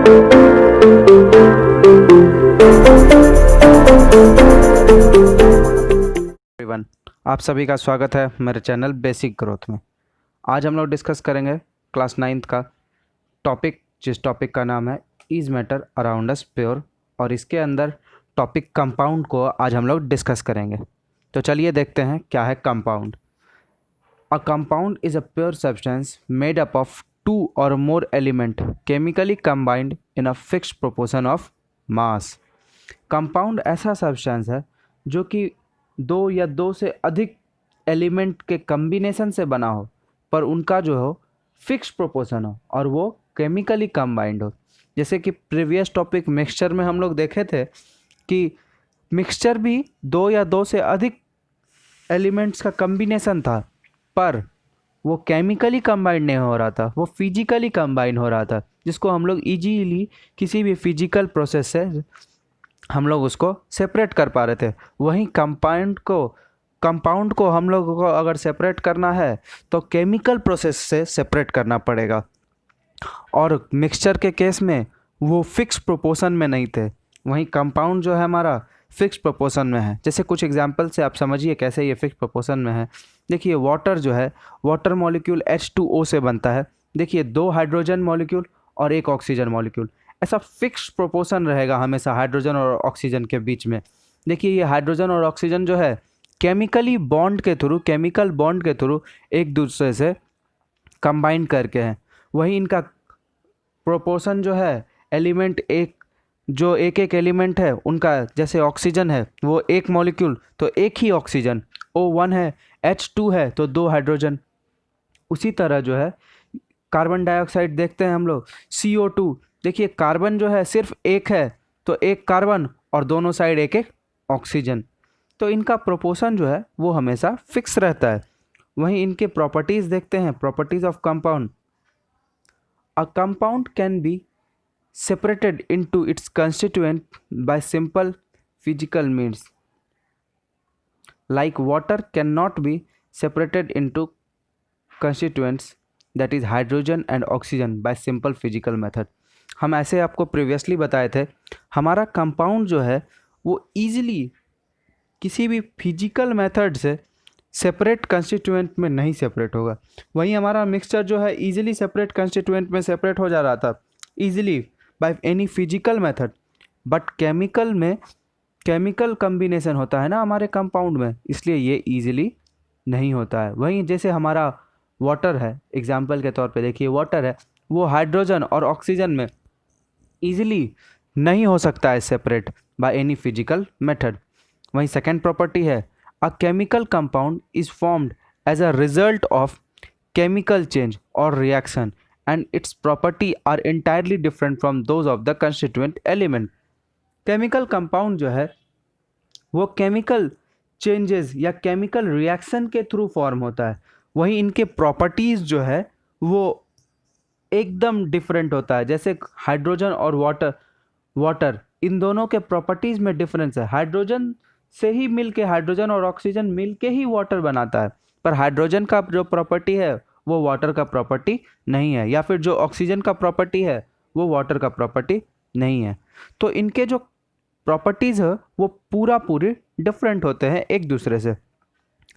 Everyone, आप सभी का स्वागत है मेरे चैनल बेसिक ग्रोथ में। आज हम लोग डिस्कस करेंगे क्लास 9th का टॉपिक, जिस टॉपिक का नाम है is matter around us pure, और इसके अंदर टॉपिक कंपाउंड को आज हम लोग डिस्कस करेंगे। तो चलिए देखते हैं क्या है compound. A compound is a pure substance made up of 2 or more element chemically combined in a fixed proportion of mass. Compound ऐसा सब्सटेंस है जो कि 2 या 2 से अधिक एलिमेंट के कम्बिनेशन से बना हो, पर उनका जो हो फिक्स प्रोपोर्शन हो और वो केमिकली कंबाइंड हो। जैसे कि प्रीवियस टॉपिक मिक्सचर में हम लोग देखे थे कि मिक्सचर भी 2 या 2 से अधिक एलिमेंट्स का कम्बिनेशन था, पर वो केमिकली कंबाइंड नहीं हो रहा था, वो फिजिकली कंबाइन हो रहा था, जिसको हम लोग इजीली किसी भी फिजिकल प्रोसेस से हम लोग उसको सेपरेट कर पा रहे थे। वहीं कंपाउंड को हम लोगों को अगर सेपरेट करना है तो केमिकल प्रोसेस से सेपरेट करना पड़ेगा, और मिक्सचर के केस में वो फिक्स प्रोपोर्शन में नहीं थे, वहीं कंपाउंड जो है हमारा फिक्स प्रोपोर्शन में है। जैसे कुछ एग्जांपल से आप समझिए कैसे ये फिक्स प्रोपोर्शन में है। देखिए वाटर जो है, वाटर मॉलिक्यूल H2O से बनता है। देखिए 2 हाइड्रोजन मॉलिक्यूल और 1 ऑक्सीजन मॉलिक्यूल, ऐसा फिक्स प्रोपोर्शन रहेगा हमेशा हाइड्रोजन और ऑक्सीजन के बीच में। देखिए ये हाइड्रोजन और ऑक्सीजन जो है केमिकल बॉन्ड के थ्रू एक दूसरे से कंबाइन करके हैं। वही इनका प्रोपोर्शन जो है एलिमेंट एक एलिमेंट है उनका, जैसे ऑक्सीजन है वो 1 मॉलिक्यूल तो 1 ही ऑक्सीजन, O1 है, H2 है तो 2 हाइड्रोजन। उसी तरह जो है कार्बन डाइऑक्साइड देखते हैं हम लोग, CO2। देखिए कार्बन जो है सिर्फ 1 है तो 1 कार्बन और दोनों साइड 1 ऑक्सीजन। तो इनका प्रोपोर्शन जो है वो हमेशा फिक्स रहता है। वहीं इनके प्रॉपर्टीज़ देखते हैं, properties of compound. A compound can be separated into its constituent by simple physical means, like water cannot be separated into constituents, that is hydrogen and oxygen, by simple physical method। हम ऐसे आपको previously बताए थे, हमारा compound जो है वो easily किसी भी फिजिकल मेथड से सेपरेट कंस्टिट्यूएंट में नहीं सेपरेट होगा। वहीं हमारा मिक्सचर जो है ईजिली सेपरेट कंस्टिट्यूएंट में सेपरेट हो जा रहा था easily bye any physical method, but chemical में केमिकल कम्बिनेशन होता है ना हमारे कंपाउंड में, इसलिए ये ईजिली नहीं होता है। वहीं जैसे हमारा वाटर है, एग्जाम्पल के तौर पे देखिए वाटर है, वो हाइड्रोजन और ऑक्सीजन में ईजिली नहीं हो सकता है separate by any physical method. वहीं सेकेंड प्रॉपर्टी है, a chemical compound is formed as a result of chemical change और reaction, and its property are entirely different from those of the constituent element। Chemical compound जो है वो chemical changes या chemical reaction के through form होता है, वहीं इनके प्रॉपर्टीज़ जो है वो एकदम डिफरेंट होता है। जैसे हाइड्रोजन और वाटर इन दोनों के प्रॉपर्टीज़ में डिफरेंस है। हाइड्रोजन से ही मिल के हाइड्रोजन और ऑक्सीजन मिल के ही वाटर बनाता है, पर हाइड्रोजन का जो प्रॉपर्टी है वो वाटर का प्रॉपर्टी नहीं है, या फिर जो ऑक्सीजन का प्रॉपर्टी है वो वाटर का प्रॉपर्टी नहीं है। तो इनके जो प्रॉपर्टीज़ है वो पूरे डिफरेंट होते हैं एक दूसरे से।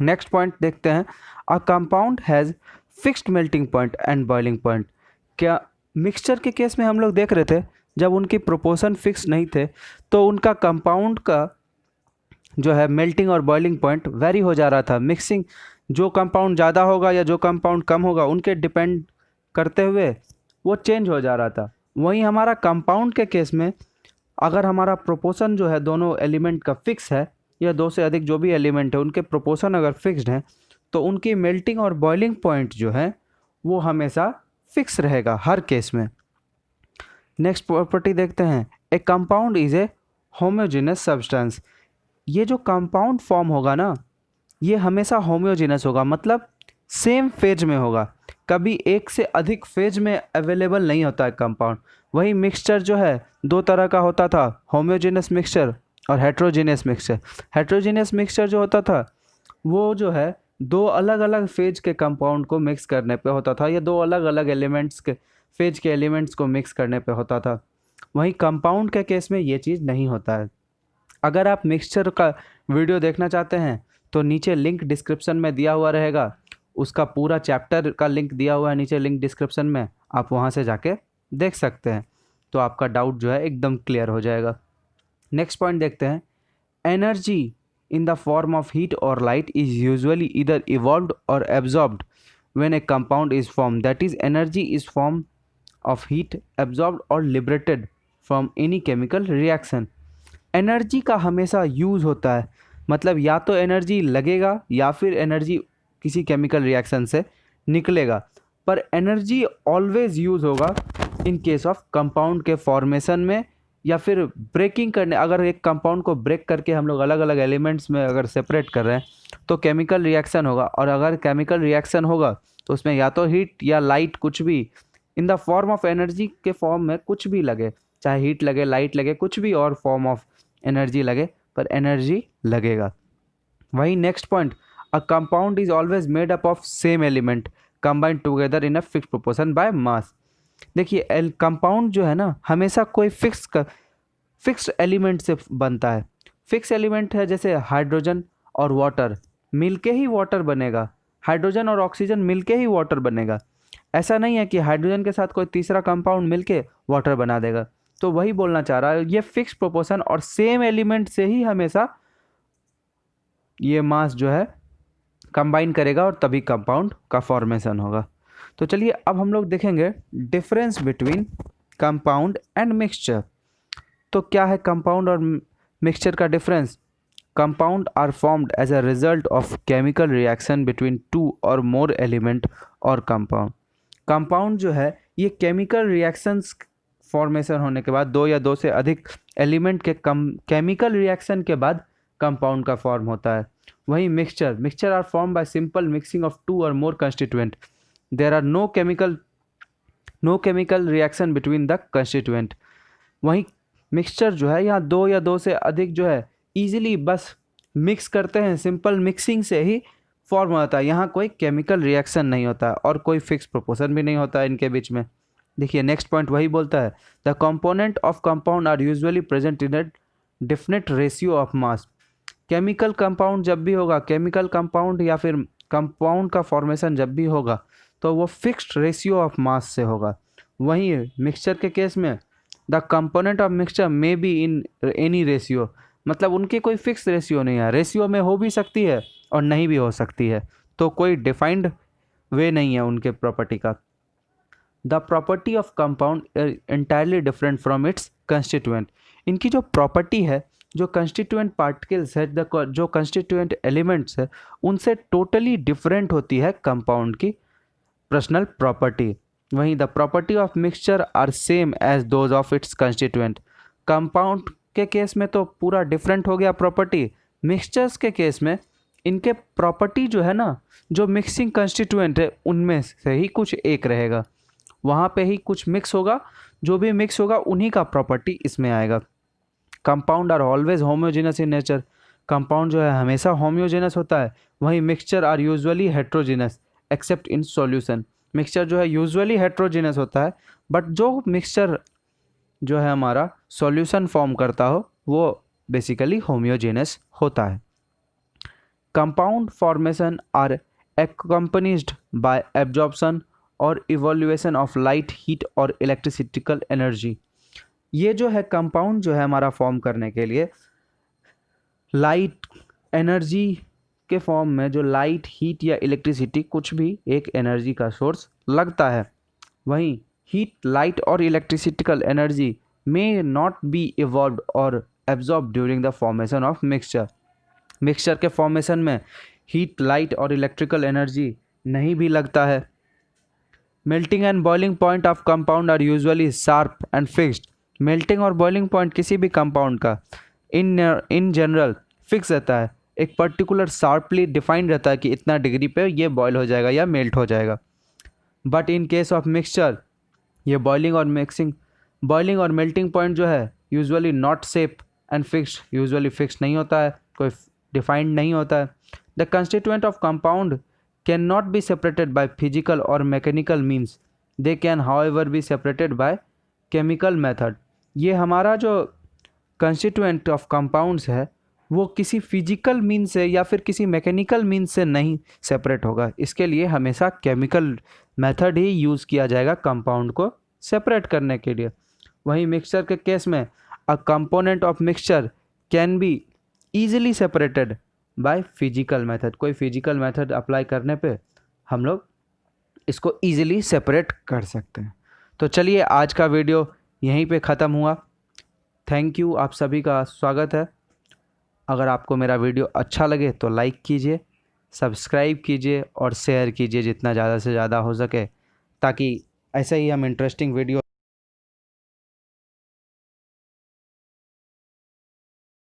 नेक्स्ट पॉइंट देखते हैं, a compound has fixed melting point and boiling point. क्या मिक्सचर के केस में हम लोग देख रहे थे जब उनकी प्रोपोर्शन फिक्स नहीं थे तो उनका कंपाउंड का जो है मेल्टिंग और बॉइलिंग पॉइंट वेरी हो जा रहा था। मिक्सिंग जो कंपाउंड ज़्यादा होगा या जो कंपाउंड कम होगा उनके डिपेंड करते हुए वो चेंज हो जा रहा था। वहीं हमारा कंपाउंड के केस में अगर हमारा प्रोपोर्शन जो है दोनों एलिमेंट का फिक्स है, या 2 से अधिक जो भी एलिमेंट है उनके प्रोपोर्शन अगर फिक्स्ड हैं, तो उनकी मेल्टिंग और बॉइलिंग पॉइंट जो है वो हमेशा फिक्स रहेगा हर केस में। नेक्स्ट प्रॉपर्टी देखते हैं, ए compound is a homogeneous substance. ये जो कंपाउंड फॉर्म होगा ना ये हमेशा होमोजेनस होगा, मतलब सेम फेज में होगा, कभी एक से अधिक फेज में अवेलेबल नहीं होता है कंपाउंड। वही मिक्सचर जो है 2 तरह का होता था, होमोजेनस मिक्सचर और हेट्रोजेनस मिक्सचर। हेट्रोजेनस मिक्सचर जो होता था वो जो है 2 अलग अलग फेज के कंपाउंड को मिक्स करने पे होता था, या 2 अलग अलग एलिमेंट्स के फेज के एलिमेंट्स को मिक्स करने पे होता था। वहीं कंपाउंड के केस में ये चीज़ नहीं होता है। अगर आप मिक्सचर का वीडियो देखना चाहते हैं तो नीचे लिंक डिस्क्रिप्शन में दिया हुआ रहेगा, उसका पूरा चैप्टर का लिंक दिया हुआ है नीचे लिंक डिस्क्रिप्शन में, आप वहाँ से जाके देख सकते हैं, तो आपका डाउट जो है एकदम क्लियर हो जाएगा। नेक्स्ट पॉइंट देखते हैं। Energy in the form of heat or light is usually either evolved or absorbed when a compound is formed. That is, energy is form of heat absorbed or liberated from any chemical reaction. Energy का हमेशा use होता है, मतलब या तो energy लगेगा या फिर एनर्जी किसी केमिकल रिएक्शन से निकलेगा, पर एनर्जी ऑलवेज यूज़ होगा इन केस ऑफ कंपाउंड के फॉर्मेशन में या फिर ब्रेकिंग करने। अगर एक कंपाउंड को ब्रेक करके हम लोग अलग अलग एलिमेंट्स में अगर सेपरेट कर रहे हैं तो केमिकल रिएक्शन होगा, और अगर केमिकल रिएक्शन होगा तो उसमें या तो हीट या लाइट कुछ भी in the form of energy के फॉर्म में कुछ भी लगे, चाहे हीट लगे, लाइट लगे, कुछ भी और फॉर्म ऑफ एनर्जी लगे, पर एनर्जी लगेगा। वही next point, a compound is always made up of same element combined together in a fix proportion by mass. देखिए कंपाउंड जो है ना हमेशा कोई फिक्स्ड एलिमेंट से बनता है। फिक्स एलिमेंट है जैसे हाइड्रोजन और वाटर मिलके ही वाटर बनेगा, हाइड्रोजन और ऑक्सीजन मिलके ही वाटर बनेगा। ऐसा नहीं है कि हाइड्रोजन के साथ कोई तीसरा कंपाउंड मिलके वाटर बना देगा। तो वही बोलना चाह रहा है, ये फिक्स प्रोपोर्शन और सेम एलिमेंट से ही हमेशा ये मास जो है कंबाइन करेगा और तभी कंपाउंड का फॉर्मेशन होगा। तो चलिए अब हम लोग देखेंगे difference between compound and mixture. तो क्या है कंपाउंड और मिक्सचर का difference? Compound are formed as a result of chemical reaction between two और मोर एलिमेंट और कंपाउंड। कंपाउंड जो है ये केमिकल रिएक्शंस फॉर्मेशन होने के बाद दो या दो से अधिक एलिमेंट के केमिकल रिएक्शन के बाद कंपाउंड का फॉर्म होता है। वहीं mixture are form by simple mixing of two और more constituent. There are no chemical reaction between the constituent. वहीं मिक्सचर जो है यहाँ दो या दो से अधिक जो है ईजिली बस मिक्स करते हैं, सिंपल मिक्सिंग से ही फॉर्म होता है। यहाँ कोई केमिकल रिएक्शन नहीं होता और कोई फिक्स प्रोपोर्शन भी नहीं होता इनके बीच में। देखिए नेक्स्ट पॉइंट वही बोलता है, the component of compound are usually present in a definite ratio of mass. Chemical compound जब भी होगा, केमिकल कंपाउंड या फिर कंपाउंड का फॉर्मेशन जब भी होगा तो वो फिक्स्ड रेशियो ऑफ मास से होगा। वहीं मिक्सचर के केस में the component of mixture may be in any ratio, मतलब उनकी कोई फिक्स रेशियो नहीं है, रेशियो में हो भी सकती है और नहीं भी हो सकती है, तो कोई डिफाइंड वे नहीं है उनके प्रॉपर्टी का। The property of compound entirely different from its constituent. इनकी जो प्रॉपर्टी है, जो कंस्टिट्यूएंट पार्टिकल्स है, जो कंस्टिट्यूएंट एलिमेंट्स है, उनसे टोटली डिफरेंट होती है कंपाउंड की पर्सनल प्रॉपर्टी। वहीं the property of mixture are same as those of its constituent. Compound के केस में तो पूरा डिफरेंट हो गया प्रॉपर्टी, मिक्सचर्स के केस में इनके प्रॉपर्टी जो है ना, जो मिक्सिंग कंस्टिट्यूएंट है उनमें से ही कुछ एक रहेगा, वहाँ पे ही कुछ मिक्स होगा, जो भी मिक्स होगा उन्हीं का प्रॉपर्टी इसमें आएगा। Compound are always homogeneous in nature. Compound जो है हमेशा होम्योजेनस होता है। वहीं mixture are usually heterogeneous except in solution. Mixture जो है यूजुअली हेट्रोजेनस होता है, बट जो मिक्सचर जो है हमारा सॉल्यूशन फॉर्म करता हो वो बेसिकली होम्योजेनस होता है। Compound formation are accompanied by absorption और इवोल्यूशन ऑफ लाइट, हीट और इलेक्ट्रिसिटिकल एनर्जी। ये जो है कंपाउंड जो है हमारा फॉर्म करने के लिए लाइट एनर्जी के फॉर्म में जो लाइट, हीट या इलेक्ट्रिसिटी कुछ भी एक एनर्जी का सोर्स लगता है। वहीं heat, light or electrical energy may not be evolved or absorb during the formation of mixture. Mixture के फॉर्मेशन में हीट, लाइट और इलेक्ट्रिकल एनर्जी नहीं भी लगता है। Melting and boiling point of compound are usually sharp and fixed. Melting और boiling point किसी भी कंपाउंड का इन जनरल फिक्स रहता है, एक पर्टिकुलर शार्पली डिफाइंड रहता है कि इतना डिग्री पे ये बॉयल हो जाएगा या मेल्ट हो जाएगा। But in case of mixture ये बॉइलिंग और मेल्टिंग पॉइंट जो है usually not sharp and fixed, usually fix नहीं होता है, कोई डिफाइंड नहीं होता है। The constituent of compound can not be separated by physical or mechanical means, they can however be separated by chemical method. ये हमारा जो कंस्टिट्यूएंट ऑफ कंपाउंड्स है वो किसी फिजिकल मीन से या फिर किसी मैकेनिकल मीन से नहीं सेपरेट होगा। इसके लिए हमेशा केमिकल मेथड ही यूज़ किया जाएगा कंपाउंड को सेपरेट करने के लिए। वहीं मिक्सचर के केस में a component of mixture can be easily separated by physical method. कोई फिजिकल मेथड अप्लाई करने पे हम लोग इसको ईजिली सेपरेट कर सकते हैं। तो चलिए आज का वीडियो यहीं पे ख़त्म हुआ। थैंक यू, आप सभी का स्वागत है। अगर आपको मेरा वीडियो अच्छा लगे तो लाइक कीजिए, सब्सक्राइब कीजिए और शेयर कीजिए जितना ज़्यादा से ज़्यादा हो सके, ताकि ऐसे ही हम इंटरेस्टिंग वीडियो